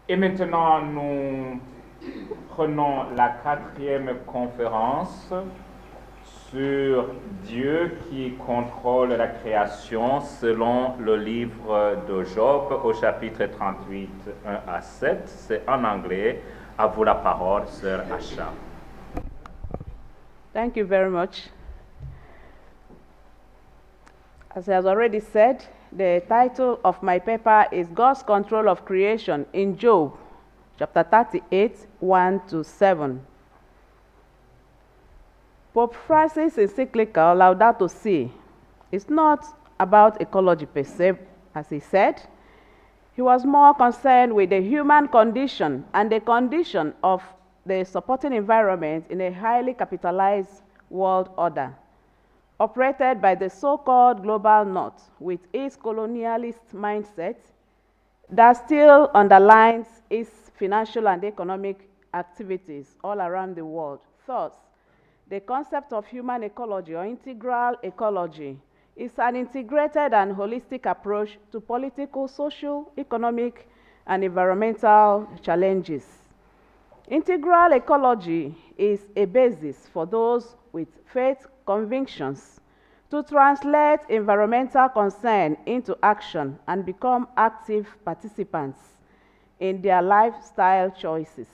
Et maintenant, nous prenons la 4e conférence sur Dieu qui contrôle la création selon le livre de Job au chapitre 38, 1 à 7. C'est en anglais. À vous la parole, Sœur Acha. Thank you very much. As I have already said, the title of my paper is God's Control of Creation in Job, chapter 38, 1 to 7. Pope Francis' encyclical Laudato Si is not about ecology per se, as he said. He was more concerned with the human condition and the condition of the supporting environment in a highly capitalized world order, operated by the so-called global north with its colonialist mindset that still underlines its financial and economic activities all around the world. Thus, the concept of human ecology or integral ecology is an integrated and holistic approach to political, social, economic, and environmental challenges. Integral ecology is a basis for those with faith convictions to translate environmental concern into action and become active participants in their lifestyle choices.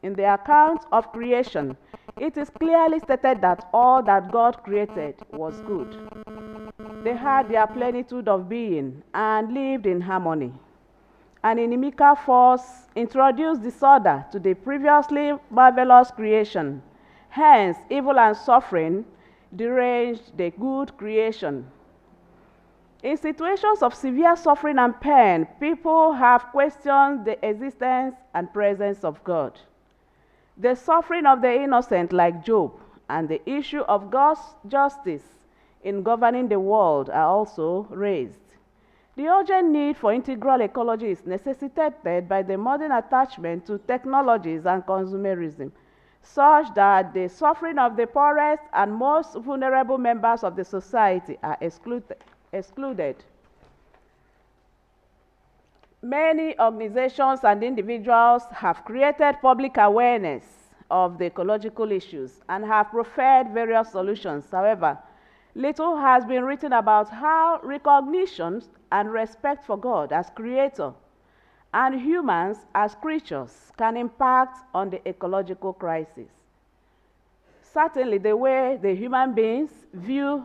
In the account of creation, it is clearly stated that all that God created was good. They had their plenitude of being and lived in harmony. An inimical force introduced disorder to the previously marvelous creation. Hence, evil and suffering deranged the good creation. In situations of severe suffering and pain, people have questioned the existence and presence of God. The suffering of the innocent, like Job, and the issue of God's justice in governing the world are also raised. The urgent need for integral ecology is necessitated by the modern attachment to technologies and consumerism, such that the suffering of the poorest and most vulnerable members of the society are excluded. Many organizations and individuals have created public awareness of the ecological issues and have proffered various solutions. However, little has been written about how recognition and respect for God as creator and humans as creatures can impact on the ecological crisis. Certainly, the way the human being views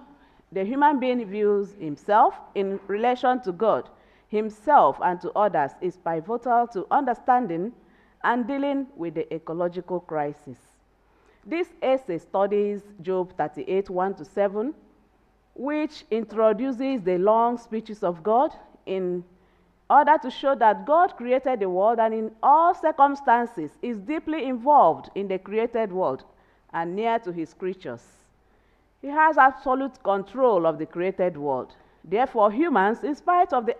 himself in relation to God, himself, and to others is pivotal to understanding and dealing with the ecological crisis. This essay studies Job 38, 1 to 7, which introduces the long speeches of God in order to show that God created the world and in all circumstances is deeply involved in the created world and near to his creatures. He has absolute control of the created world. Therefore, humans, in spite of the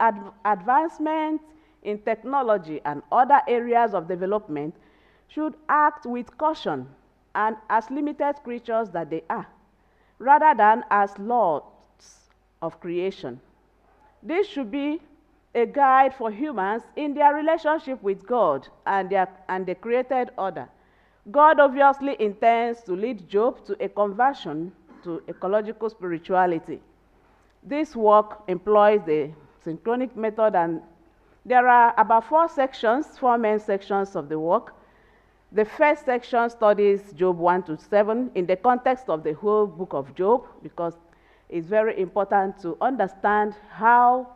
advancement in technology and other areas of development, should act with caution and as limited creatures that they are, rather than as lords of creation. This should be a guide for humans in their relationship with God and the created order. God obviously intends to lead Job to a conversion to ecological spirituality. This work employs the synchronic method, and there are about four main sections of the work. The first section studies Job 1 to 7 in the context of the whole book of Job, because it's very important to understand how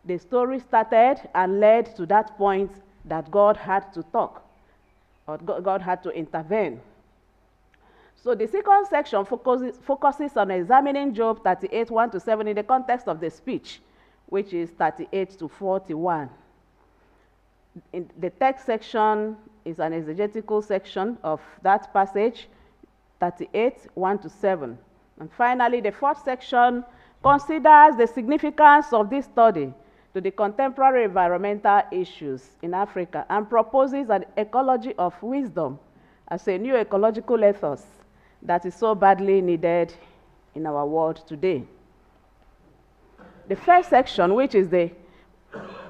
the story started and led to that point that God had to talk, or God had to intervene. So the second section focuses on examining Job 38, 1 to 7 in the context of the speech, which is 38 to 41. In the text section is an exegetical section of that passage, 38, 1 to 7. And finally, the fourth section considers the significance of this study to the contemporary environmental issues in Africa and proposes an ecology of wisdom as a new ecological ethos that is so badly needed in our world today. The first section, which is the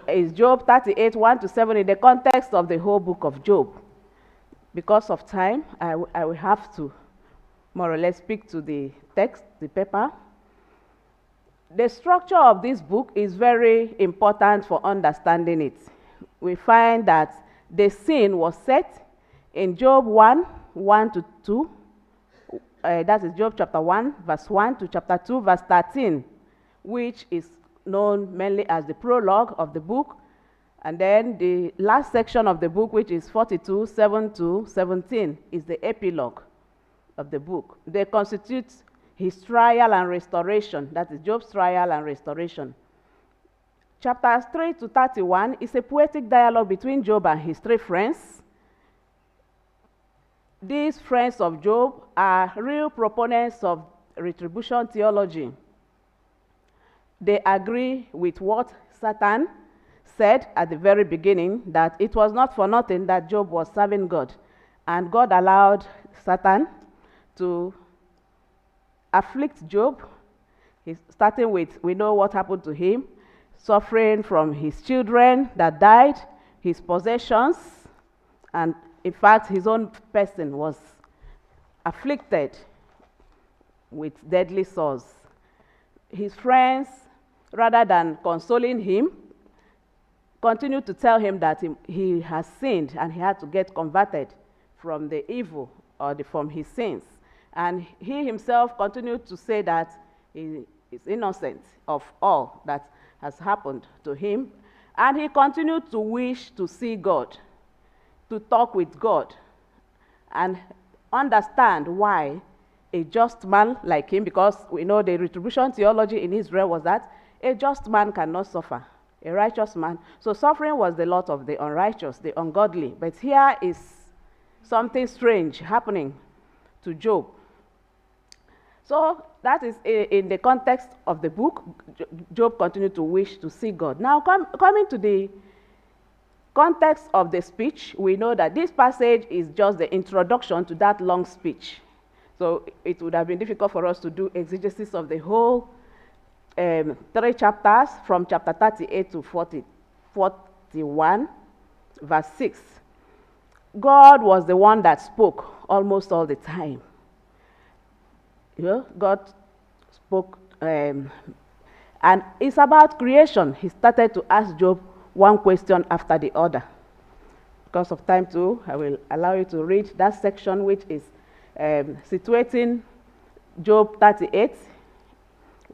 is Job 38, 1-7, in the context of the whole book of Job. Because of time, I will have to more or less speak to the text, the paper. The structure of this book is very important for understanding it. We find that the scene was set in Job 1, 1-2. That is Job chapter 1, verse 1 to chapter 2, verse 13, which is known mainly as the prologue of the book. And then the last section of the book, which is 42, 7-17, is the epilogue of the book. They constitute his trial and restoration. That is Job's trial and restoration. Chapters 3-31 is a poetic dialogue between Job and his three friends. These friends of Job are real proponents of retribution theology. They agree with what Satan said at the very beginning, that it was not for nothing that Job was serving God. And God allowed Satan to afflict Job. Starting with, we know what happened to him, suffering from his children that died, his possessions, and in fact, his own person was afflicted with deadly sores. His friends, rather than consoling him, continued to tell him that he has sinned and he had to get converted from the evil or from his sins. And he himself continued to say that he is innocent of all that has happened to him. And he continued to wish to see God, to talk with God, and understand why a just man like him, because we know the retribution theology in Israel was that a just man cannot suffer, a righteous man. So suffering was the lot of the unrighteous, the ungodly. But here is something strange happening to Job. So that is in the context of the book. Job continued to wish to see God. Now coming to the context of the speech, we know that this passage is just the introduction to that long speech. So it would have been difficult for us to do exegesis of the whole 3 chapters from chapter 38 to 41, verse 6. God was the one that spoke almost all the time. You know, God spoke, and it's about creation. He started to ask Job one question after the other. Because of time too, I will allow you to read that section, which is situating Job 38,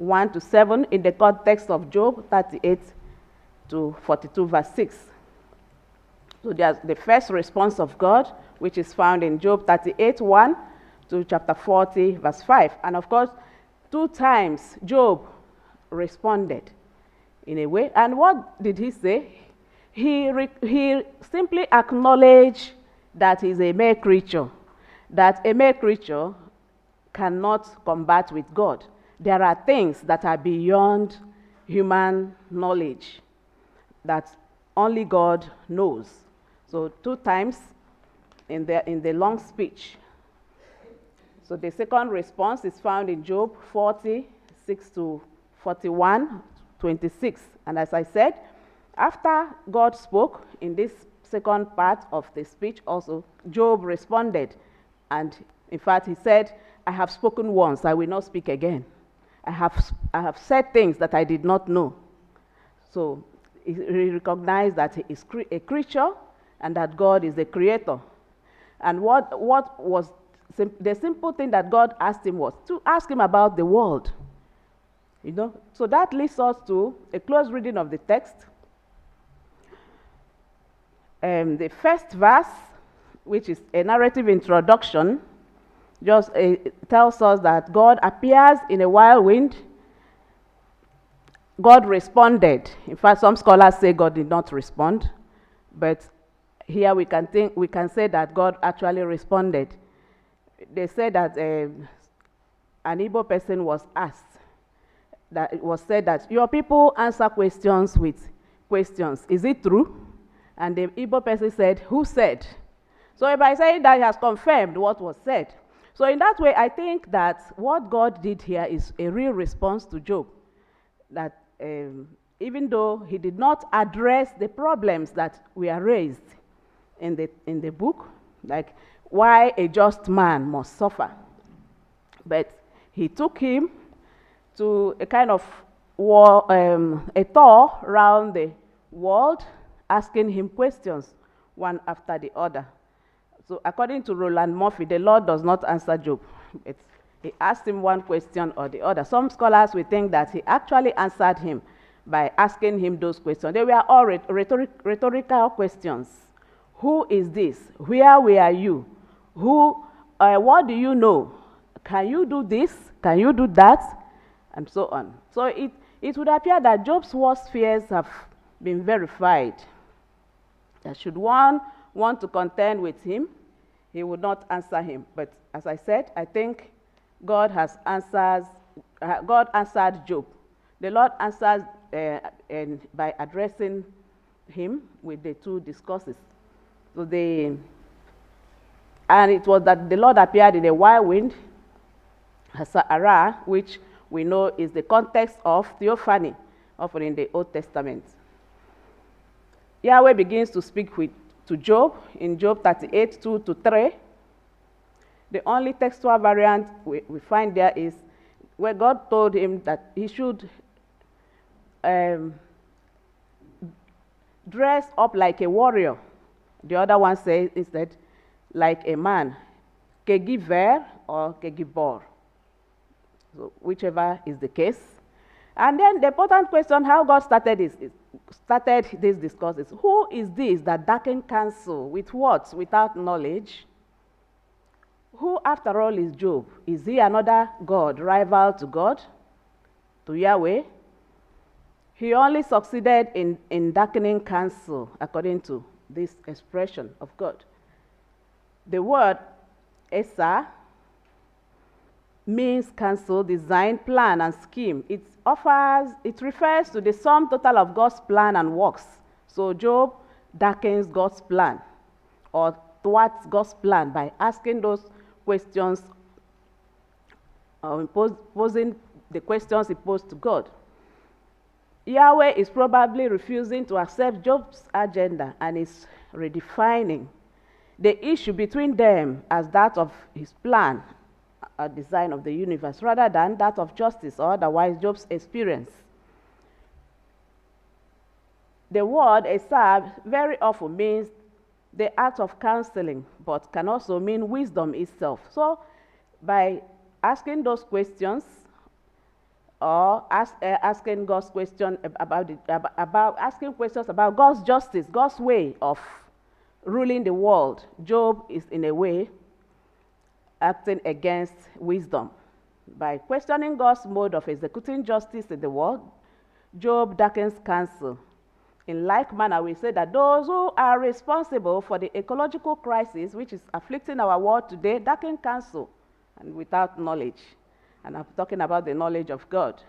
1-7, in the context of Job 38 to 42, verse 6. So there's the first response of God, which is found in Job 38, 1 to chapter 40, verse 5. And of course, 2 times Job responded in a way. And what did he say? He simply acknowledged that he's a mere creature, that a mere creature cannot combat with God. There are things that are beyond human knowledge that only God knows. So 2 times in the long speech. So the second response is found in Job 40, 6-41, 26. And as I said, after God spoke in this second part of the speech also, Job responded. And in fact, he said, I have spoken once, I will not speak again. I have said things that I did not know. So he recognized that he is a creature and that God is the creator. And what was the simple thing that God asked him was to ask him about the world. You know, so that leads us to a close reading of the text. The first verse, which is a narrative introduction, just tells us that God appears in a whirlwind. God responded. In fact, some scholars say God did not respond, but here we can say that God actually responded. They said that an Igbo person was asked, that it was said that your people answer questions with questions. Is it true? And the Igbo person said, who said? So by saying that, he has confirmed what was said. So in that way, I think that what God did here is a real response to Job. That even though he did not address the problems that were raised in the book, like why a just man must suffer. But he took him to a kind of a tour around the world, asking him questions one after the other. So according to Roland Murphy, the Lord does not answer Job. He asked him one question or the other. Some scholars will think that he actually answered him by asking him those questions. They were all rhetorical questions. Who is this? Where were you? What do you know? Can you do this? Can you do that? And so on. So it would appear that Job's worst fears have been verified. That should one want to contend with him, he would not answer him. But as I said, I think God answered Job. The Lord answered by addressing him with the two discourses. So and it was that the Lord appeared in a whirlwind, Hasa'ara, which we know is the context of theophany, often in the Old Testament. Yahweh begins to speak to Job in Job 38, 2-3. The only textual variant we find there is where God told him that he should dress up like a warrior. The other one says instead, like a man, kegiver or kegibor. So whichever is the case. And then the important question, how God started this discourse is, who is this that darken counsel with what? Without knowledge? Who, after all, is Job? Is he another God, rival to God, to Yahweh? He only succeeded in darkening counsel, according to this expression of God. The word Esa means counsel, design, plan, and scheme. It refers to the sum total of God's plan and works. So Job darkens God's plan or thwarts God's plan by asking those questions, posing the questions he posed to God. Yahweh is probably refusing to accept Job's agenda and is redefining the issue between them as that of his plan, a design of the universe, rather than that of justice or otherwise Job's experience. The word Esab very often means the act of counseling, but can also mean wisdom itself. So by asking those questions, or asking God's question asking questions about God's justice, God's way of ruling the world, Job is in a way acting against wisdom. By questioning God's mode of executing justice in the world, Job darkens counsel. In like manner, we say that those who are responsible for the ecological crisis which is afflicting our world today darken counsel and without knowledge. And I'm talking about the knowledge of God.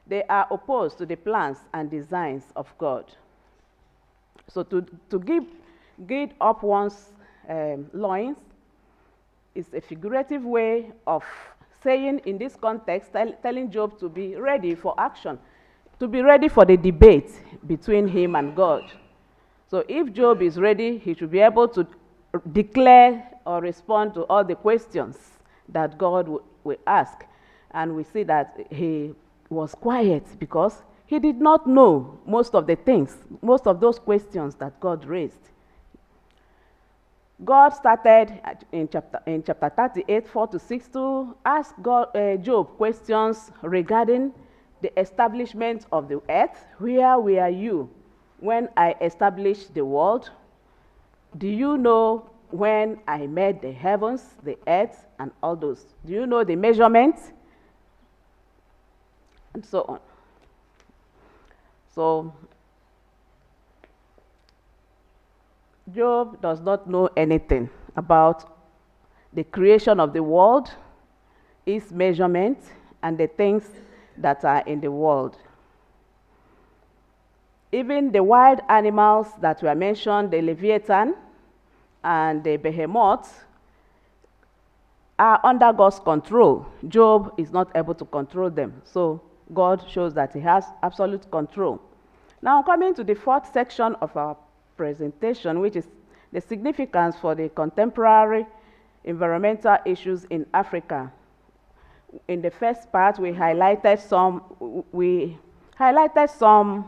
They are opposed to the plans and designs of God. So to gird up one's loins is a figurative way of saying, in this context, telling Job to be ready for action, to be ready for the debate between him and God. So if Job is ready, he should be able to declare or respond to all the questions that God will ask. And we see that he was quiet because he did not know most of the things, most of those questions that God raised. God started in chapter 38, 4-6 to ask Job questions regarding the establishment of the earth. Where were you when I established the world? Do you know when I made the heavens, the earth, and all those? Do you know the measurements? And so on. So Job does not know anything about the creation of the world, its measurement, and the things that are in the world. Even the wild animals that were mentioned, the Leviathan and the Behemoth, are under God's control. Job is not able to control them. So God shows that he has absolute control Now coming to the fourth section of our presentation, which is the significance for the contemporary environmental issues in Africa. In the first part, we highlighted some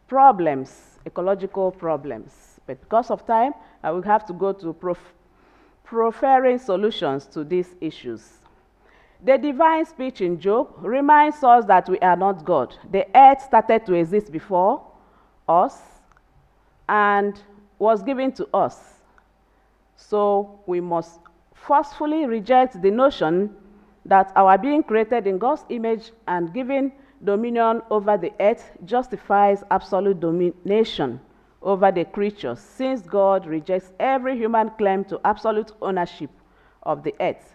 problems, ecological problems. But because of time, I will have to go to proffering solutions to these issues. The divine speech in Job reminds us that we are not God. The earth started to exist before us and was given to us. So we must forcefully reject the notion that our being created in God's image and given dominion over the earth justifies absolute domination over the creatures, since God rejects every human claim to absolute ownership of the earth.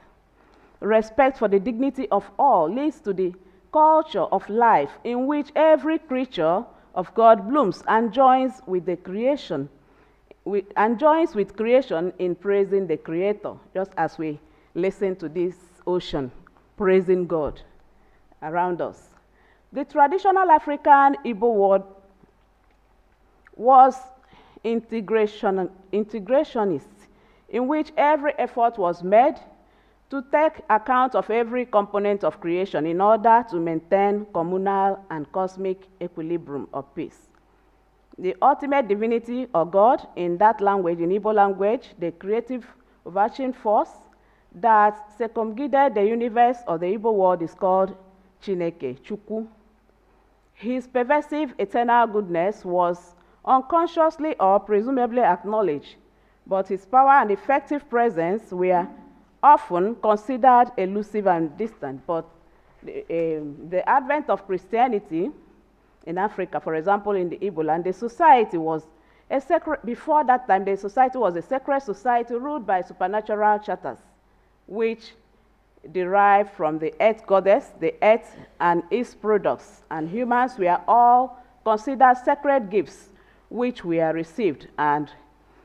Respect for the dignity of all leads to the culture of life in which every creature of God blooms and joins with creation in praising the Creator, just as we listen to this ocean praising God around us. The traditional African Igbo word was integrationist, in which every effort was made to take account of every component of creation in order to maintain communal and cosmic equilibrium of peace. The ultimate divinity or God in that language, in Igbo language, the creative overarching force that circumguided the universe or the Igbo world is called Chineke, Chukwu. His pervasive eternal goodness was unconsciously or presumably acknowledged, but his power and effective presence were often considered elusive and distant. But the advent of Christianity in Africa, for example, in the Igbo land, the society was a sacred, before that time, the society was a sacred society ruled by supernatural charters, which derived from the earth goddess, the earth and its products, and humans were all considered sacred gifts, which were received and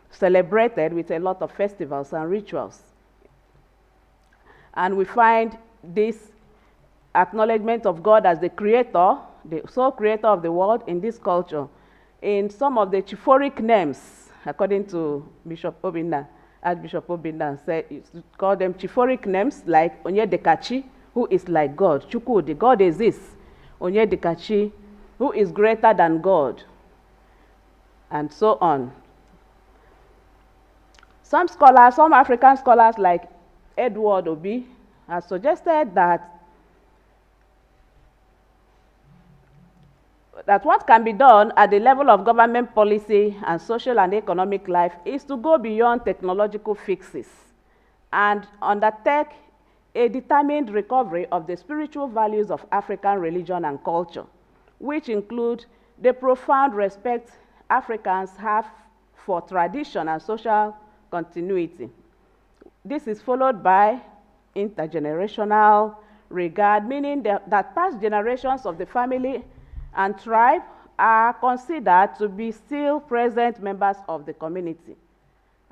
celebrated with a lot of festivals and rituals. And we find this acknowledgement of God as the creator, the sole creator of the world in this culture, in some of the chiphoric names, according to Archbishop Obinna said, call them chiphoric names, like Onyedikachi, who is like God. Chukwu, the God exists. Onyedikachi, who is greater than God, and so on. Some scholars, some African scholars like Edward Obi, have suggested that what can be done at the level of government policy and social and economic life is to go beyond technological fixes and undertake a determined recovery of the spiritual values of African religion and culture, which include the profound respect Africans have for tradition and social continuity. This is followed by intergenerational regard, meaning that past generations of the family and tribe are considered to be still present members of the community.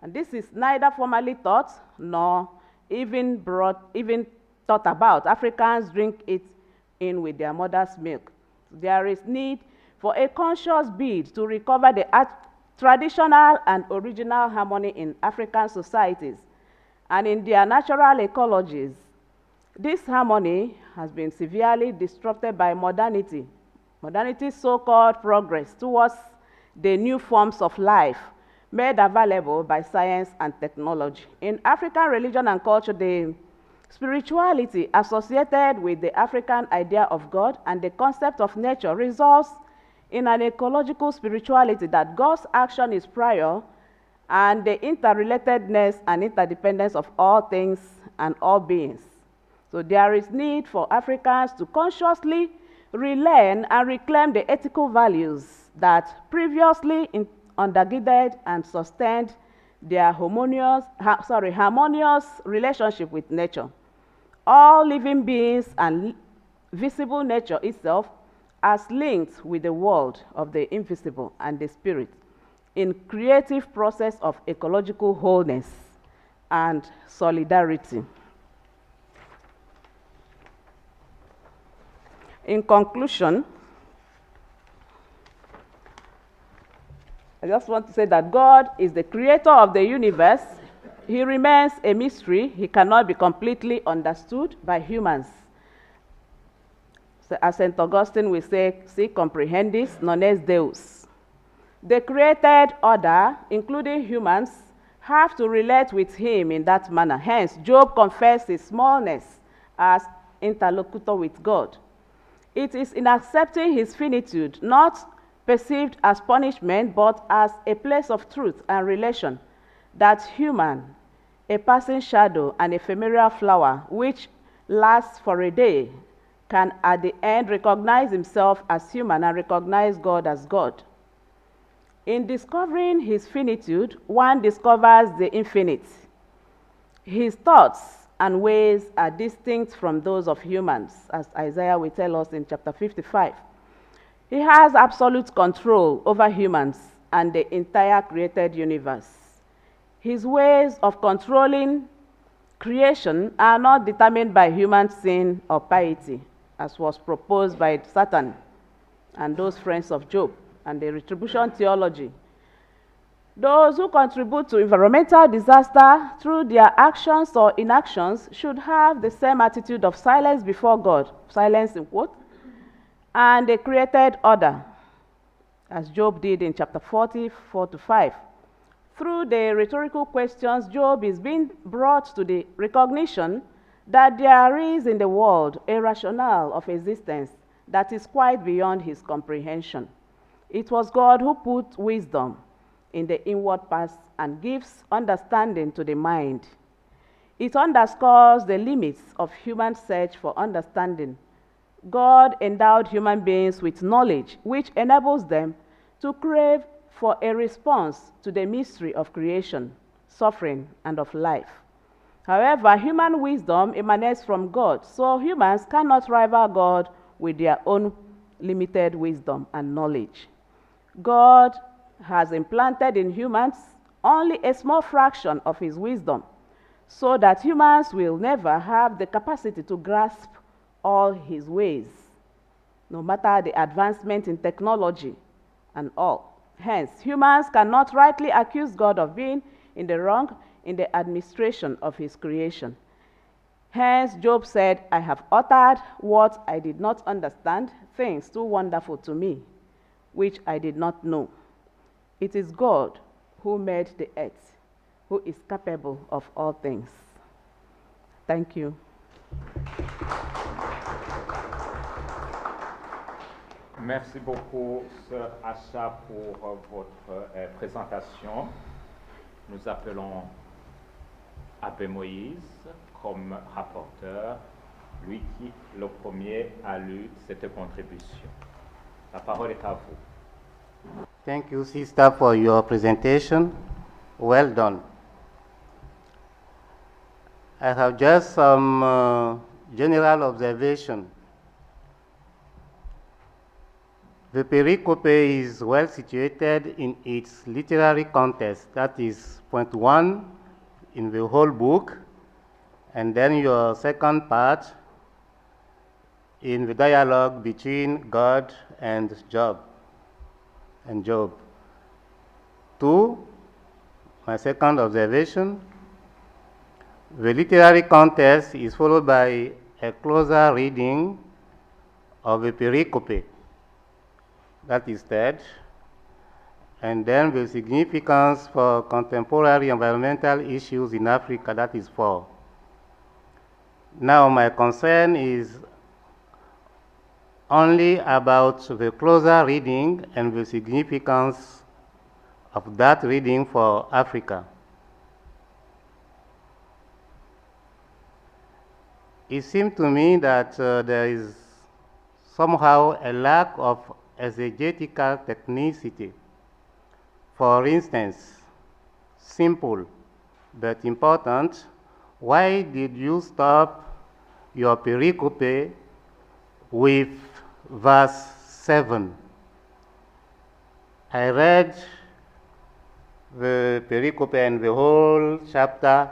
And this is neither formally taught nor even thought about. Africans drink it in with their mother's milk. There is need for a conscious bid to recover the traditional and original harmony in African societies and in their natural ecologies. This harmony has been severely disrupted by modernity. Modernity's so-called progress towards the new forms of life made available by science and technology. In African religion and culture, the spirituality associated with the African idea of God and the concept of nature results in an ecological spirituality that God's action is prior and the interrelatedness and interdependence of all things and all beings. So there is need for Africans to consciously relearn and reclaim the ethical values that previously undergirded and sustained their harmonious relationship with nature. All living beings and visible nature itself as linked with the world of the invisible and the spirit in creative process of ecological wholeness and solidarity. In conclusion, I just want to say that God is the creator of the universe. He remains a mystery. He cannot be completely understood by humans. So as St. Augustine will say, si comprehendis, non est Deus. The created order, including humans, have to relate with him in that manner. Hence, Job confessed his smallness as interlocutor with God. It is in accepting his finitude, not perceived as punishment, but as a place of truth and relation, that human, a passing shadow, and ephemeral flower, which lasts for a day, can at the end recognize himself as human and recognize God as God. In discovering his finitude, one discovers the infinite. His thoughts and ways are distinct from those of humans, as Isaiah will tell us in chapter 55. He has absolute control over humans and the entire created universe. His ways of controlling creation are not determined by human sin or piety, as was proposed by Satan and those friends of Job and the retribution theology. Those who contribute to environmental disaster through their actions or inactions should have the same attitude of silence before God, silence in quote, and the created order, as Job did in chapter 40, 4-5. Through the rhetorical questions, Job is being brought to the recognition that there is in the world a rationale of existence that is quite beyond his comprehension. It was God who put wisdom in the inward parts and gives understanding to the mind. It underscores the limits of human search for understanding. God endowed human beings with knowledge, which enables them to crave for a response to the mystery of creation, suffering, and of life. However, human wisdom emanates from God, so humans cannot rival God with their own limited wisdom and knowledge. God has implanted in humans only a small fraction of his wisdom, so that humans will never have the capacity to grasp all his ways, no matter the advancement in technology and all. Hence, humans cannot rightly accuse God of being in the wrong in the administration of his creation. Hence, Job said, I have uttered what I did not understand, things too wonderful to me, which I did not know. It is God who made the earth, who is capable of all things. Thank you. Merci beaucoup, Sœur Acha, pour votre présentation. Nous appelons Abbé Moïse comme rapporteur, lui qui, le premier, a lu cette contribution. La parole est à vous. Thank you, Sister, for your presentation. Well done. I have just some general observation. The pericope is well situated in its literary context. That is point 1 in the whole book, and then your second part in the dialogue between God and Job. 2, my second observation, the literary context is followed by a closer reading of the pericope. That is third. And then the significance for contemporary environmental issues in Africa, that is 4. Now my concern is only about the closer reading and the significance of that reading for Africa. It seems to me that there is somehow a lack of exegetical technicity. For instance, simple but important, why did you stop your pericope with verse 7? I read the pericope and the whole chapter.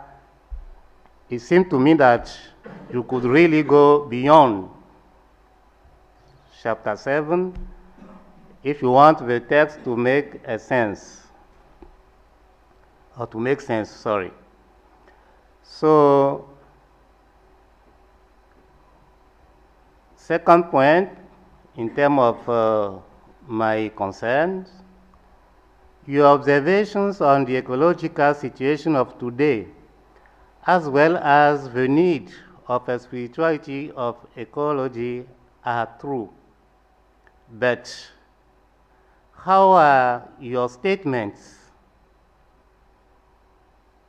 It seemed to me that you could really go beyond chapter 7 if you want the text to make a sense. or to make sense, sorry. So, second point, in terms of my concerns, your observations on the ecological situation of today, as well as the need of a spirituality of ecology, are true. But how are your statements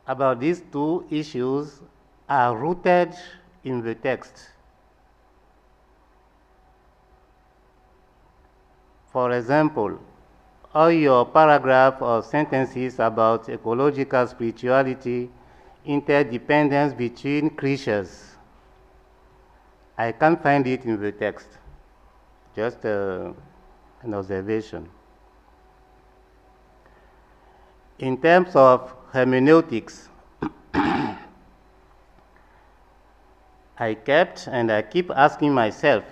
about these two issues are rooted in the text? For example, all your paragraph or sentences about ecological spirituality, interdependence between creatures, I can't find it in the text. Just an observation. In terms of hermeneutics, I kept and I keep asking myself,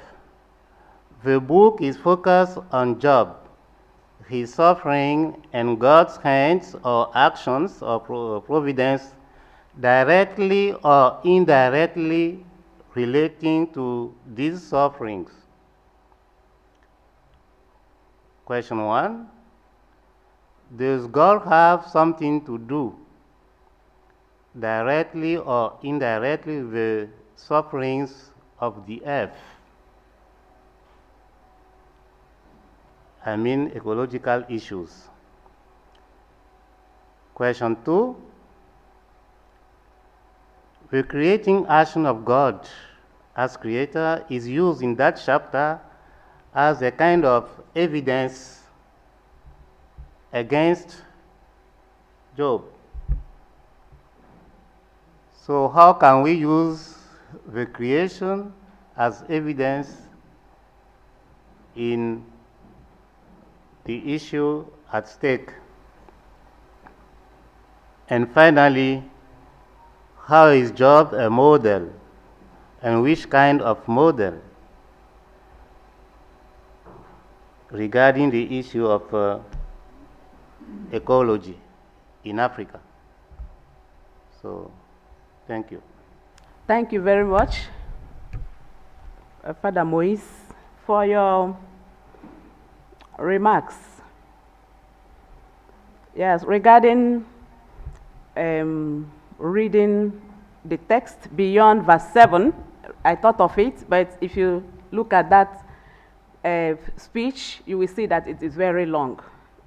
the book is focused on Job, his suffering, and God's hands or actions or providence directly or indirectly relating to these sufferings. Question 1, does God have something to do directly or indirectly with the sufferings of the earth? I mean ecological issues. Question 2, the creating action of God as creator is used in that chapter as a kind of evidence against Job. So how can we use the creation as evidence in the issue at stake? And finally, how is Job a model, and which kind of model regarding the issue of ecology in Africa? So, thank you. Thank you very much, Father Maurice, for your remarks. Yes, regarding reading the text beyond verse 7, I thought of it, but if you look at that speech, you will see that it is very long.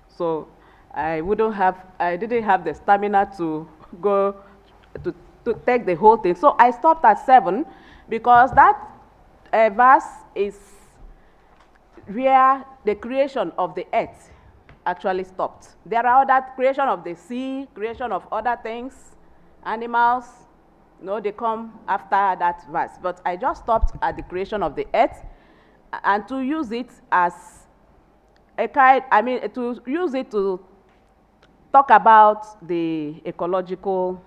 So I didn't have the stamina to go to take the whole thing. So I stopped at 7 because that verse is where the creation of the earth actually stopped. There are other creation of the sea, creation of other things, animals, they come after that verse. But I just stopped at the creation of the earth, and to use it as a kind, to use it to talk about the ecological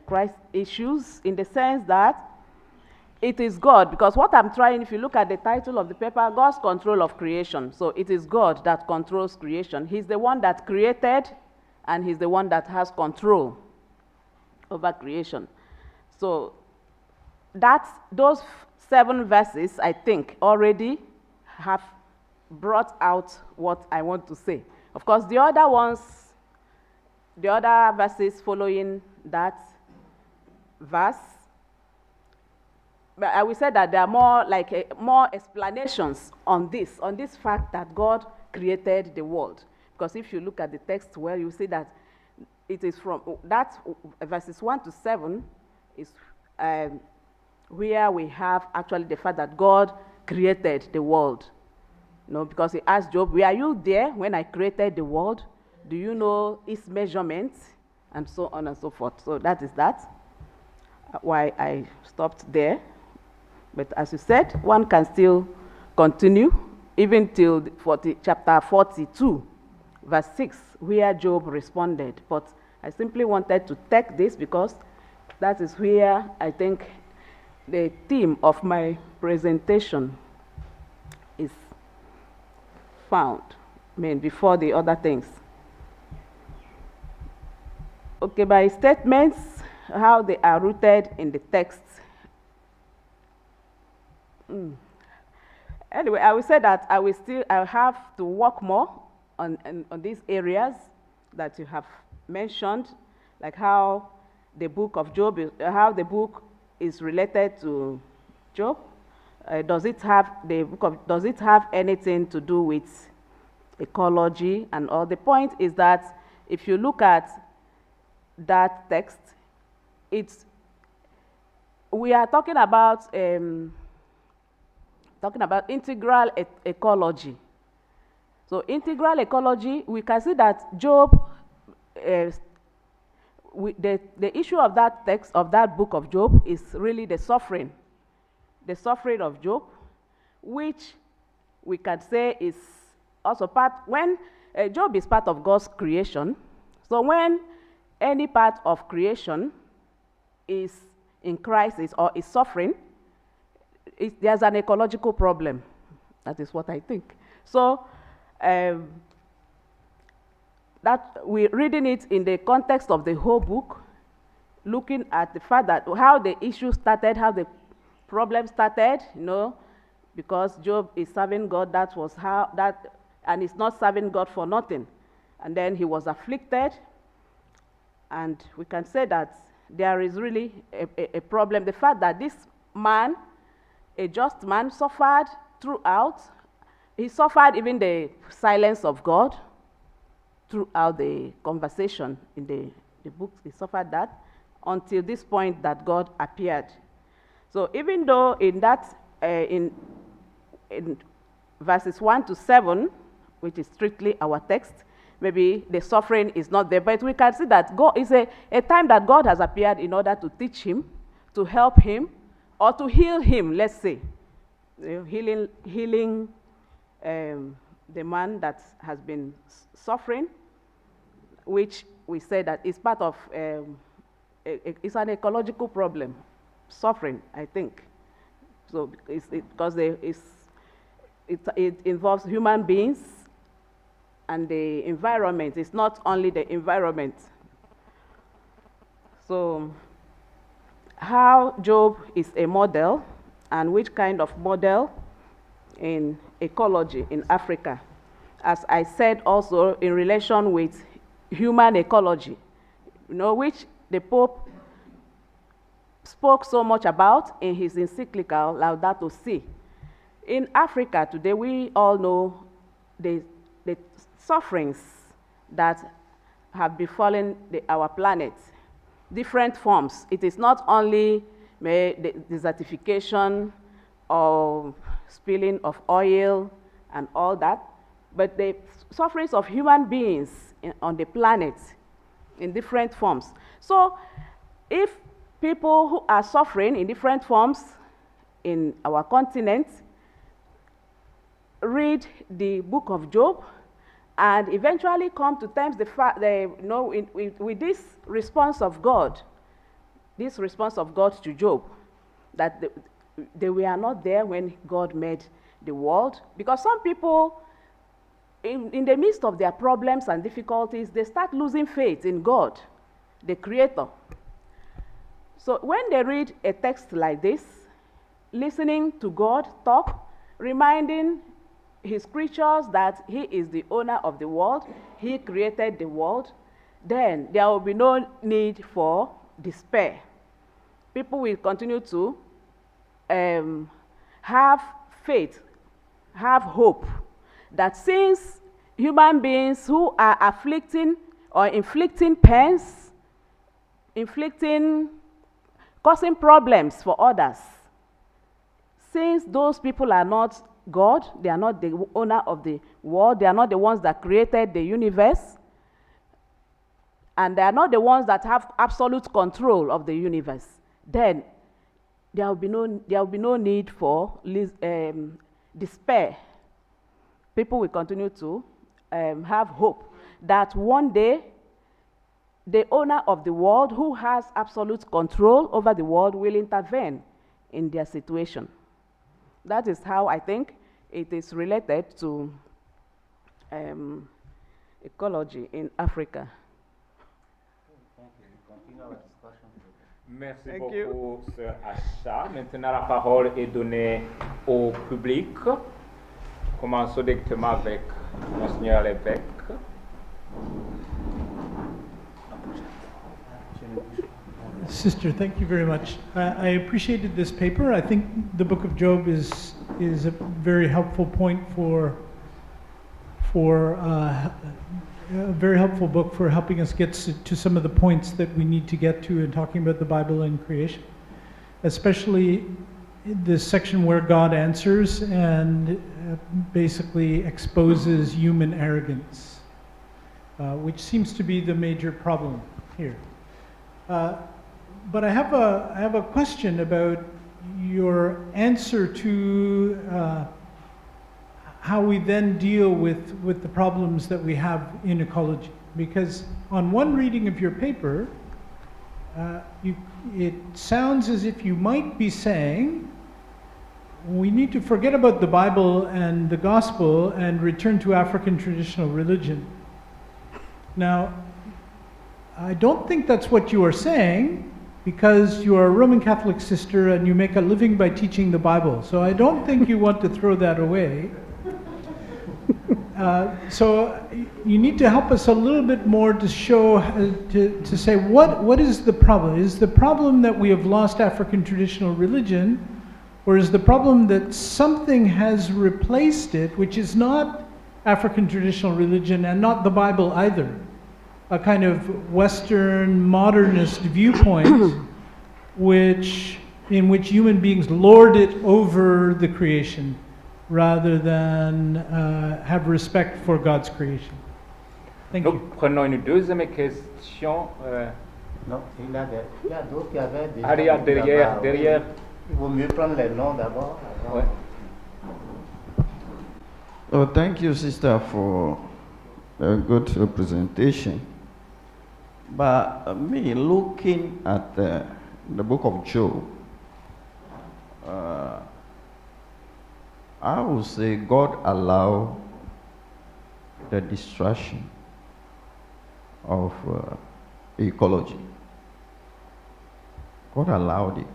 crisis issues, in the sense that it is God, because what I'm trying, if you look at the title of the paper, God's control of creation. So it is God that controls creation. He's the one that created, and he's the one that has control over creation. So those 7 verses, I think, already have brought out what I want to say. Of course, the other verses following that verse, but I will say that there are more explanations on this fact that God created the world. Because if you look at the text well, you see that it is from that verses 1 to 7 is where we have actually the fact that God created the world. Because he asked Job, were you there when I created the world? Do you know its measurements? And so on and so forth. So that is why I stopped there. But as you said, one can still continue even till chapter 42, verse 6, where Job responded. But I simply wanted to take this because that is where I think the theme of my presentation is found, before the other things. Okay, my statements, how they are rooted in the text. Anyway, I will say that I have to work more on these areas that you have mentioned, like how the book of Job, how the book is related to Job. Does it have anything to do with ecology and all? The point is that if you look at that text, we are talking about integral ecology. So integral ecology, we can see that Job, the issue of that text, of that book of Job, is really the suffering of Job, which we can say is also when Job is part of God's creation. So when any part of creation is in crisis or is suffering, there's an ecological problem. That is what I think. So that we're reading it in the context of the whole book, looking at the fact that how the issue started, how the problem started, because Job is serving God. That was how that, and he's not serving God for nothing. And then he was afflicted, and we can say that there is really a problem. The fact that this man, a just man, suffered throughout. He suffered even the silence of God throughout the conversation in the book. He suffered that until this point that God appeared. So even though in that, in verses 1 to 7, which is strictly our text, maybe the suffering is not there, but we can see that God is a time that God has appeared in order to teach him, to help him, or to heal him, let's say. Healing the man that has been suffering, which we say that is part of, it's an ecological problem, suffering, I think. So because it involves human beings and the environment. It's not only the environment. So how Job is a model, and which kind of model in ecology in Africa. As I said also in relation with human ecology, which the Pope spoke so much about in his encyclical Laudato Si. In Africa today, we all know the sufferings that have befallen our planet, different forms. It is not only the desertification or spilling of oil and all that, but the sufferings of human beings on the planet in different forms. So if people who are suffering in different forms in our continent read the book of Job and eventually come to terms with this response of God to Job, that they were not there when God made the world. Because some people, in the midst of their problems and difficulties, they start losing faith in God, the Creator. So when they read a text like this, listening to God talk, reminding his creatures that he is the owner of the world, he created the world, then there will be no need for despair. People will continue to have faith, have hope, that since human beings who are afflicting or inflicting pains, causing problems for others, since those people are not God, they are not the owner of the world, they are not the ones that created the universe, and they are not the ones that have absolute control of the universe, then there will be no need for despair. People will continue to have hope that one day the owner of the world, who has absolute control over the world, will intervene in their situation. That is how I think it is related to ecology in Africa. Thank Merci Thank you. beaucoup, Sœur Acha. Maintenant, la parole est donnée au public. Commençons directement avec Monseigneur l'évêque. Sister, thank you very much. I appreciated this paper. I think the Book of Job is a very helpful point for a very helpful book for helping us get to some of the points that we need to get to in talking about the Bible and creation, especially this section where God answers and basically exposes human arrogance, which seems to be the major problem here. But I have a question about your answer to how we then deal with the problems that we have in ecology. Because on one reading of your paper, it sounds as if you might be saying we need to forget about the Bible and the gospel and return to African traditional religion. Now, I don't think that's what you are saying, because you are a Roman Catholic sister and you make a living by teaching the Bible. So I don't think you want to throw that away. So you need to help us a little bit more to show, to say what is the problem? Is the problem that we have lost African traditional religion, or is the problem that something has replaced it, which is not African traditional religion and not the Bible either? A kind of Western modernist viewpoint in which human beings lord it over the creation rather than have respect for God's creation. Thank Nous you. prenons une deuxième question. Non, il y a d'autres qui avaient déjà. Allez, derrière, là-bas, derrière. oui. Il vaut mieux prendre les noms d'abord. Ouais. Oh, thank you, sister, for a good representation. But me looking at the book of Job, I would say God allowed the destruction of ecology. God allowed it.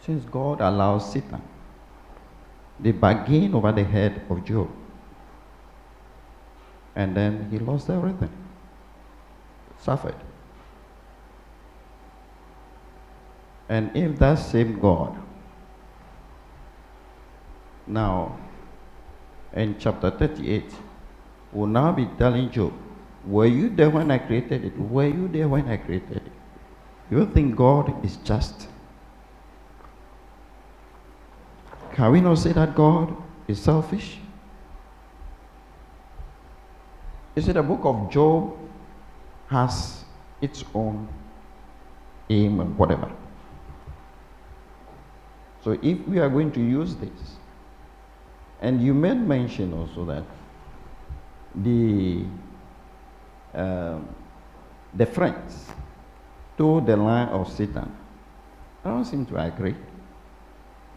Since God allowed Satan, they bargained over the head of Job. And then he lost everything. Suffered. And if that same God, now in chapter 38, will now be telling Job, were you there when I created it? Were you there when I created it? You think God is just? Can we not say that God is selfish? You see, the book of Job has its own aim and whatever. So if we are going to use this, and you made mention also that the friends told the line of Satan, I don't seem to agree.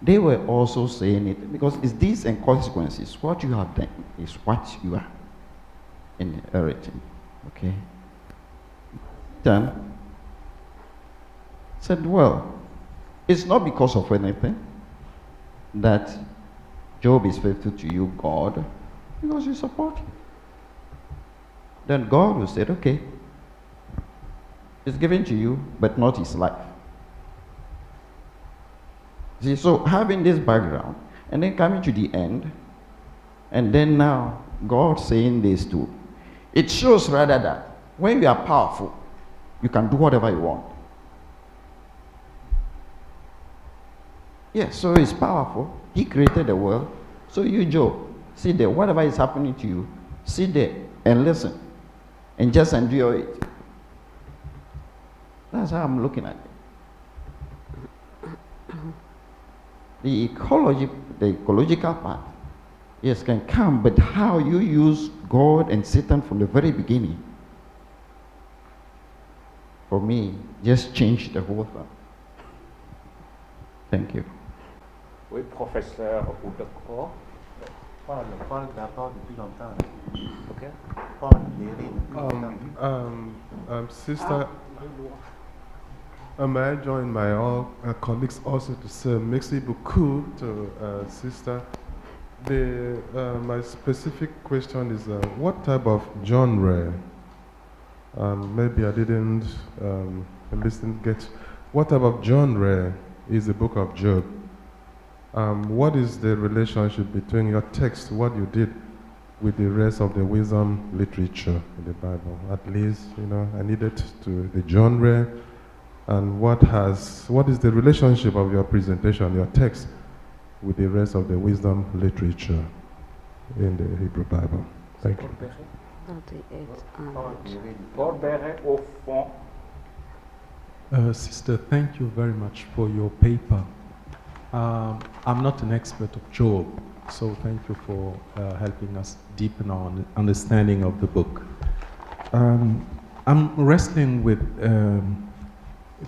They were also saying it because it's these and consequences. What you have done is what you are inheriting. Okay? Then said, well, it's not because of anything that Job is faithful to you, God, because you support him. Then God will say, okay, it's given to you, but not his life. See, so having this background, and then coming to the end, and then now God saying this too, it shows rather that when you are powerful, you can do whatever you want. Yes, so he's powerful. He created the world. So you, Job, sit there. Whatever is happening to you, sit there and listen. And just endure it. That's how I'm looking at it. The ecological part, yes, can come, but how you use God and Satan from the very beginning, for me, just changed the whole thing. Thank you. Oui, professeur Oudekro. Paul d'abord depuis longtemps. Ok. Paul l'hérite depuis longtemps. Sister, May I join my colleagues also to say merci beaucoup to sister. My specific question is what type of genre? Maybe I didn't get. What type of genre is the book of Job? What is the relationship between your text, what you did, with the rest of the wisdom literature in the Bible? At least, I needed to the genre, and what is the relationship of your presentation, your text, with the rest of the wisdom literature in the Hebrew Bible? Thank you. Sister, thank you very much for your paper. I'm not an expert of Job, so thank you for helping us deepen our understanding of the book. I'm wrestling with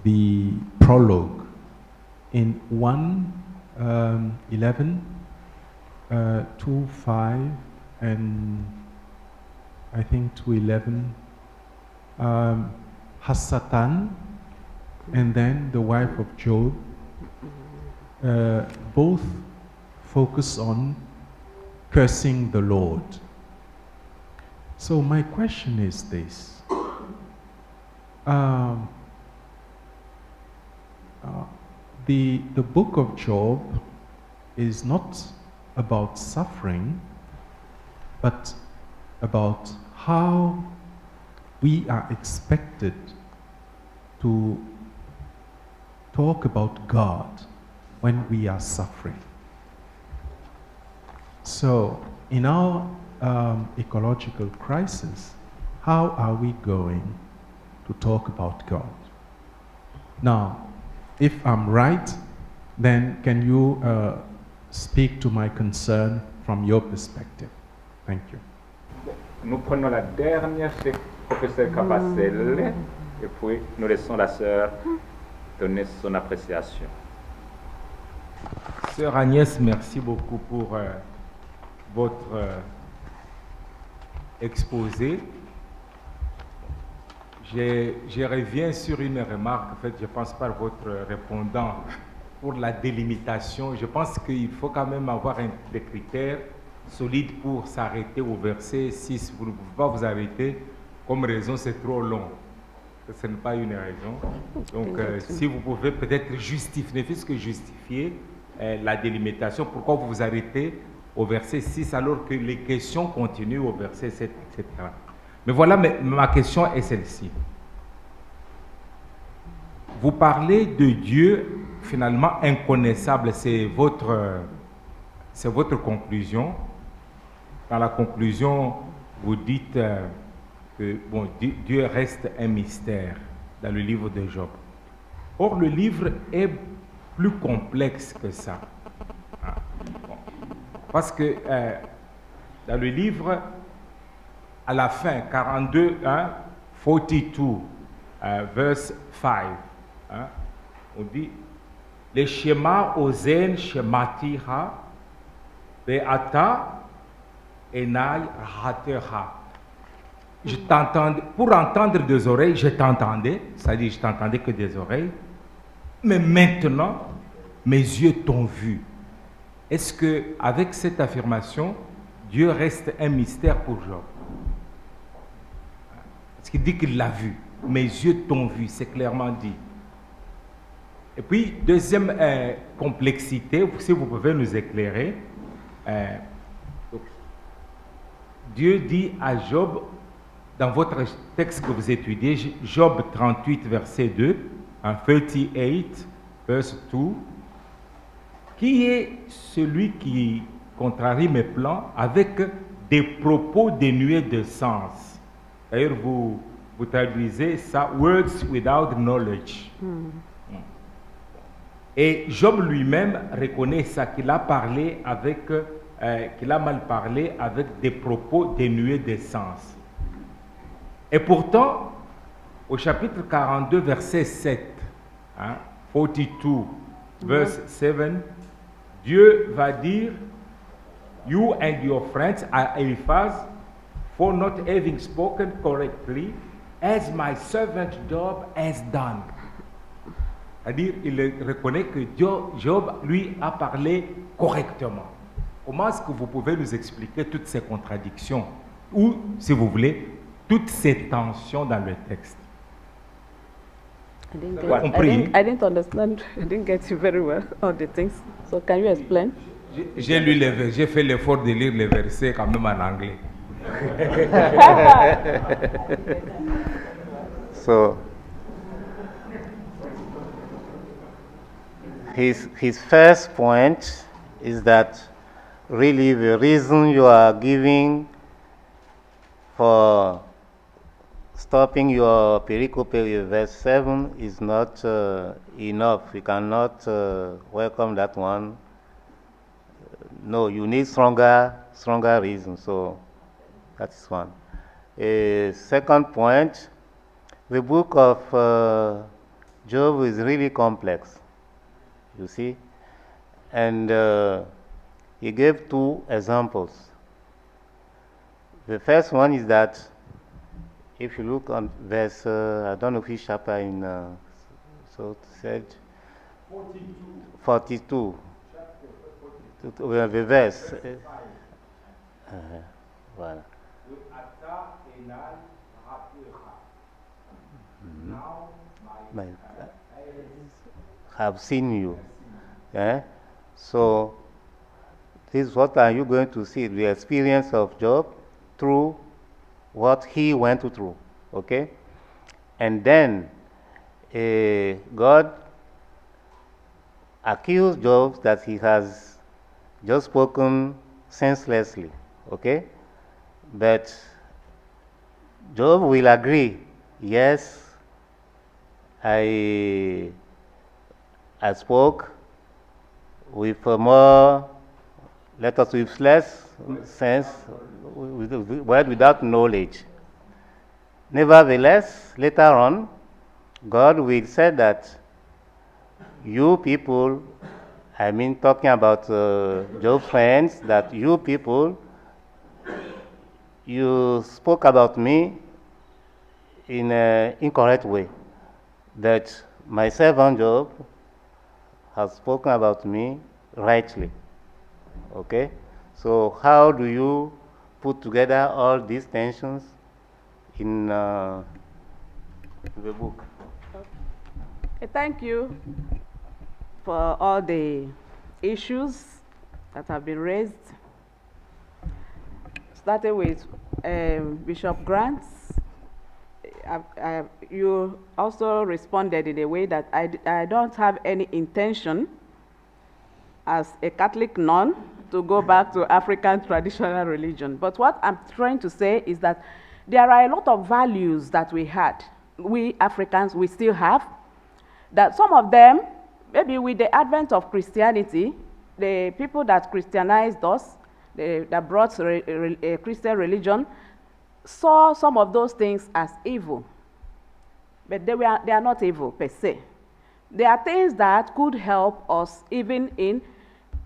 the prologue in 1:11, 2:5, and I think 2:11. Hasatan, and then the wife of Job, both focus on cursing the Lord. So my question is this. The book of Job is not about suffering, but about how we are expected to talk about God when we are suffering. So, in our ecological crisis, how are we going to talk about God? Now, if I'm right, then can you speak to my concern from your perspective? Thank you. Nous prenons la dernière chez professeur Kapasel, et puis nous laissons la sœur donner son appréciation. Sœur Agnès, merci beaucoup pour votre exposé. Je reviens sur une remarque, en fait, je pense par votre répondant pour la délimitation. Je pense qu'il faut quand même avoir des critères solides pour s'arrêter au verset 6. Vous ne pouvez pas vous arrêter comme raison, c'est trop long. Ce n'est pas une raison. Donc, si vous pouvez peut-être justifier, ne fût-ce que justifier la délimitation, pourquoi vous vous arrêtez au verset 6 alors que les questions continuent au verset 7, etc. Mais voilà, ma question est celle-ci. Vous parlez de Dieu finalement inconnaissable, c'est votre conclusion. Dans la conclusion, vous dites que bon, Dieu reste un mystère dans le livre de Job. Or, le livre est plus complexe que ça. Bon. Parce que dans le livre, à la fin, 42, 42, verse 5, on dit le schéma ozen shematira beata enai rahatera. Je t'entendais, pour entendre des oreilles, je t'entendais, c'est-à-dire je t'entendais que des oreilles, mais maintenant, mes yeux t'ont vu. Est-ce que, avec cette affirmation, Dieu reste un mystère pour Job? Parce qu'il dit qu'il l'a vu. Mes yeux t'ont vu, c'est clairement dit. Et puis, deuxième complexité, si vous pouvez nous éclairer, Dieu dit à Job, dans votre texte que vous étudiez, Job 38, verset 2, 38, verset 2, qui est celui qui contrarie mes plans avec des propos dénués de sens. D'ailleurs, vous traduisez ça, words without knowledge. Et Job lui-même reconnaît ça, qu'il a parlé avec, qu'il a mal parlé avec des propos dénués de sens. Et pourtant, au chapitre 42, verset 7, 42, verse 7, Dieu va dire, you and your friends are Eliphaz, for not having spoken correctly, as my servant Job has done. C'est-à-dire, il reconnaît que Job, lui, a parlé correctement. Comment est-ce que vous pouvez nous expliquer toutes ces contradictions ou, si vous voulez, toutes ces tensions dans le texte? I didn't Vous avez compris? I didn't understand. I didn't get you very well, all the things. So can you explain? J'ai lu les versets, j'ai fait l'effort de lire les versets quand même en anglais. So, his first point is that really the reason you are giving for stopping your pericope with verse 7 is not enough. You cannot welcome that one. No, you need stronger reason. So that is one. A second point, the book of Job is really complex, you see. And he gave two examples. The first one is that if you look on verse, I don't know which chapter in, so it said, 42. The verse. Voilà. Have seen you. So, this is what are you going to see, the experience of Job through what he went through, okay? And then God accused Job that he has just spoken senselessly, okay? But Job will agree, yes, I spoke with more, let us with less sense, word without knowledge. Nevertheless, later on, God will say that you people, I mean talking about Job's friends, that you people, you spoke about me in an incorrect way. That my servant Job has spoken about me rightly. Okay? So how do you put together all these tensions in the book? Okay, thank you for all the issues that have been raised. Starting with Bishop Grant, you also responded in a way that I don't have any intention as a Catholic nun to go back to African traditional religion. But what I'm trying to say is that there are a lot of values that we had, we Africans, we still have, that some of them, maybe with the advent of Christianity, the people that Christianized us, that brought a Christian religion, saw some of those things as evil. But they are not evil per se. They are things that could help us even in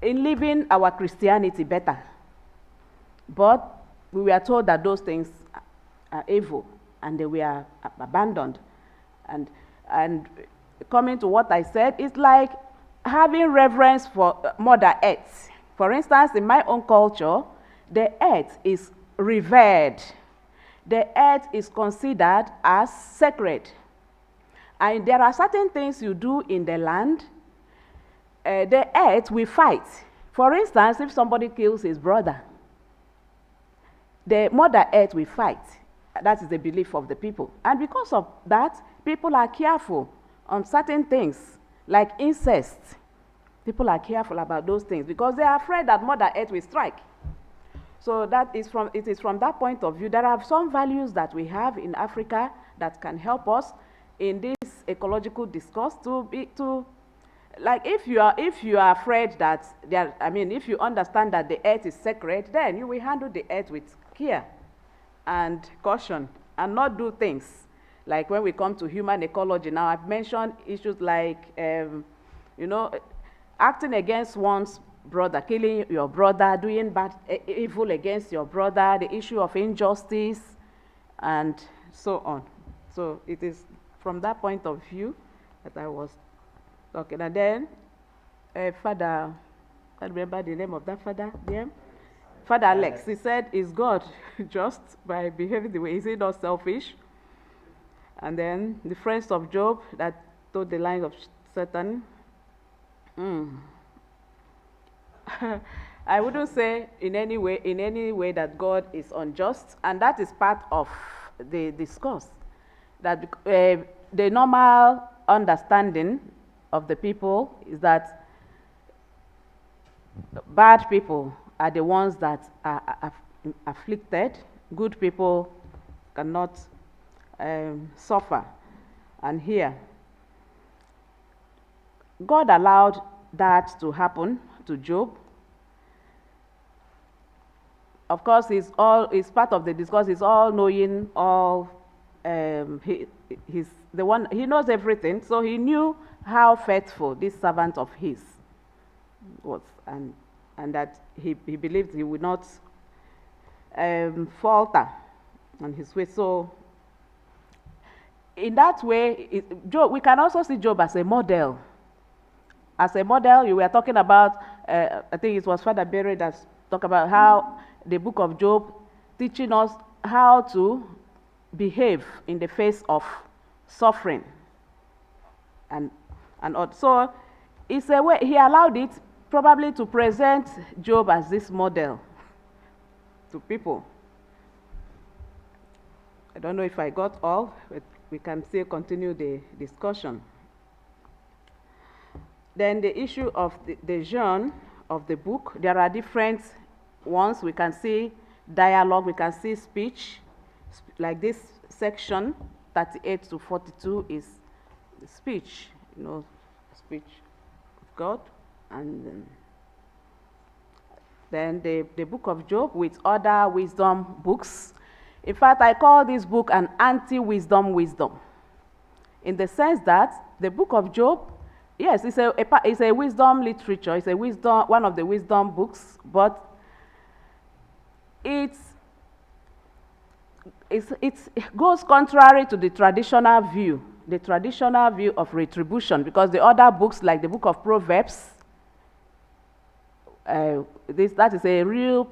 living our Christianity better. But we were told that those things are evil and they were abandoned. And coming to what I said, it's like having reverence for Mother Earth. For instance, in my own culture, the earth is revered. The earth is considered as sacred. And there are certain things you do in the land, the earth will fight. For instance, if somebody kills his brother, the Mother Earth will fight. That is the belief of the people. And because of that, people are careful on certain things, like incest. People are careful about those things because they are afraid that Mother Earth will strike. So it is from that point of view. There are some values that we have in Africa that can help us in this ecological discourse like if you are afraid that if you understand that the earth is sacred, then you will handle the earth with care and caution and not do things like when we come to human ecology. Now I've mentioned issues like acting against one's brother, killing your brother, doing evil against your brother, the issue of injustice, and so on. So it is from that point of view that I was Okay, and then Father, I remember the name of that father there. Father Alex, he said, is God just by behaving the way? Is he not selfish? And then the friends of Job that told the lines of Satan. I wouldn't say in any way that God is unjust, and that is part of the discourse. That the normal understanding of the people is that bad people are the ones that are afflicted. Good people cannot suffer. And here, God allowed that to happen to Job. Of course, it's part of the discourse. He's all knowing, he's the one. He knows everything, so he knew how faithful this servant of his was, and that he believed he would not falter on his way. So, in that way, Job, we can also see Job as a model. As a model, you were talking about, I think it was Father Berry that talked about how the book of Job teaching us how to behave in the face of suffering. And so it's a way, he allowed it probably to present Job as this model to people. I don't know if I got all, but we can still continue the discussion. Then the issue of the genre of the book, there are different ones. We can see dialogue, we can see speech, like this section 38 to 42 is speech, speech of God. And then the book of Job with other wisdom books. In fact, I call this book an anti-wisdom wisdom, in the sense that the book of Job, yes, it's a wisdom literature, it's one of the wisdom books, but it goes contrary to the traditional view of retribution, because the other books, like the book of Proverbs, that is a real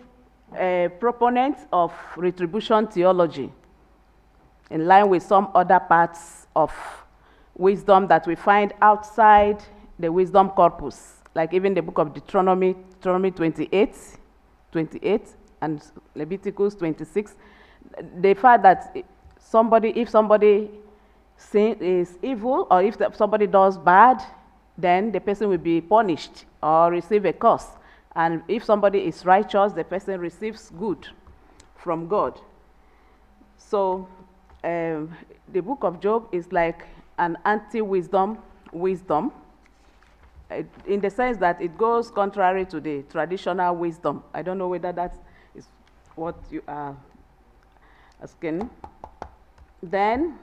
proponent of retribution theology, in line with some other parts of wisdom that we find outside the wisdom corpus, like even the book of Deuteronomy 28, and Leviticus 26. The fact that if somebody is evil, or if somebody does bad, then the person will be punished or receive a curse. And if somebody is righteous, the person receives good from God. So the book of Job is like an anti-wisdom wisdom, in the sense that it goes contrary to the traditional wisdom. I don't know whether that is what you are asking. Then,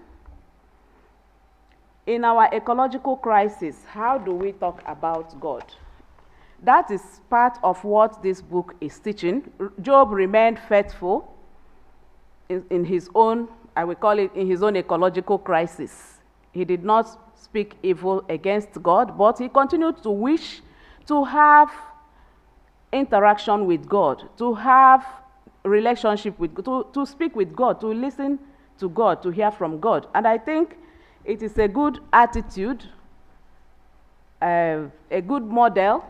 in our ecological crisis, how do we talk about God? That is part of what this book is teaching. Job remained faithful in his own, I will call it, in his own ecological crisis. He did not speak evil against God, but he continued to wish to have interaction with God, to have relationship with God, to speak with God, to listen to God, to hear from God. And I think it is a good attitude, a good model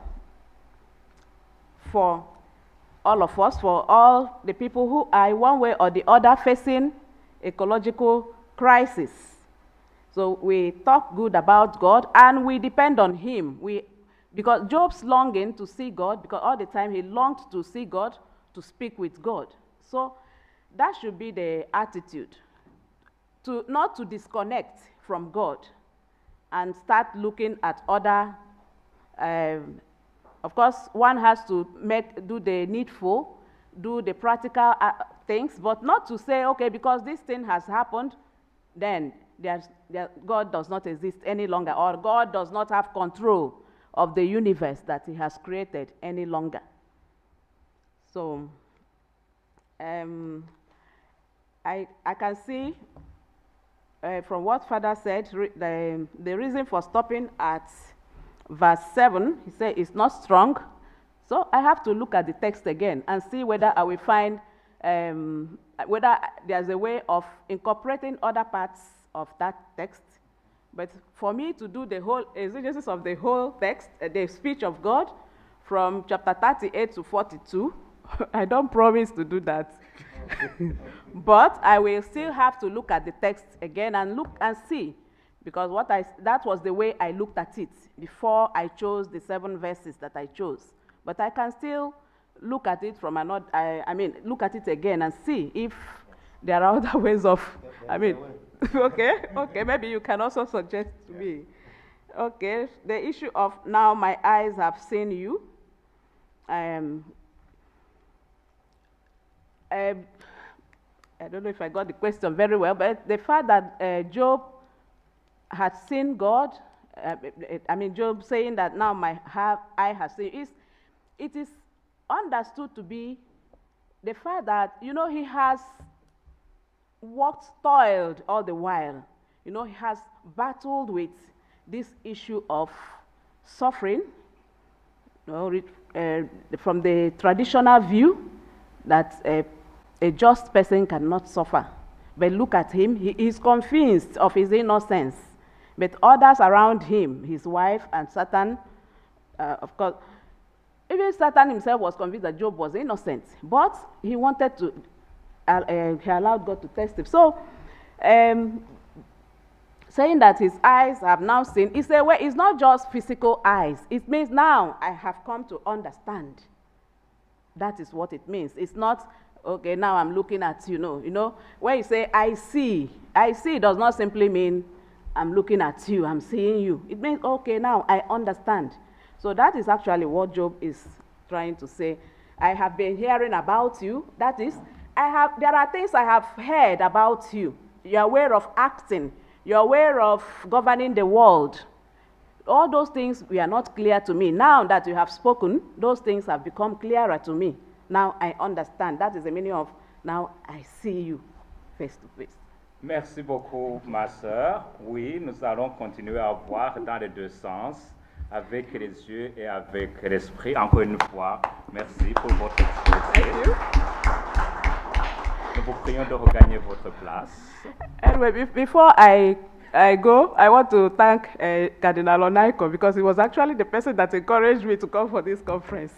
for all of us, for all the people who are one way or the other facing ecological crisis. So we talk good about God and we depend on him. Because Job's longing to see God, because all the time he longed to see God, to speak with God. So that should be the attitude, not to disconnect from God and start looking at other, of course, one has to do the needful, do the practical things, but not to say, okay, because this thing has happened, then God does not exist any longer, or God does not have control of the universe that he has created any longer. So, I can see from what Father said, the reason for stopping at verse 7, he said it's not strong. So I have to look at the text again and see whether I will find, whether there's a way of incorporating other parts of that text. But for me to do the whole exegesis of the whole text, the speech of God, from chapter 38 to 42, I don't promise to do that. But I will still have to look at the text again and look and see, because that was the way I looked at it before I chose the 7 verses that I chose. But I can still look at it from another, look at it again and see if there are other ways of, okay, maybe you can also suggest to me. Okay, the issue of now my eyes have seen you. I don't know if I got the question very well, but the fact that Job had seen God, Job saying that now my eye has seen, it is understood to be the fact that, he has worked, toiled all the while. He has battled with this issue of suffering, from the traditional view that a just person cannot suffer. But look at him, he is convinced of his innocence. But others around him, his wife and Satan, of course, even Satan himself was convinced that Job was innocent. But he wanted to, he allowed God to test him. So, saying that his eyes have now seen, it's not just physical eyes. It means now I have come to understand. That is what it means. It's not, okay, now I'm looking at you. No, when you say I see does not simply mean I'm looking at you, I'm seeing you. It means, okay, now I understand. So that is actually what Job is trying to say. I have been hearing about you. That is, there are things I have heard about you. You're aware of acting. You're aware of governing the world. All those things were not clear to me. Now that you have spoken, those things have become clearer to me. Now I understand. That is the meaning of now I see you face to face. Merci beaucoup, ma sœur. Oui, nous allons continuer à voir dans les deux sens, avec les yeux et avec l'esprit. Encore une fois, merci pour votre exposé. Nous vous prions de regagner votre place. Anyway, before I go, I want to thank Cardinal Onaiko, because he was actually the person that encouraged me to come for this conference.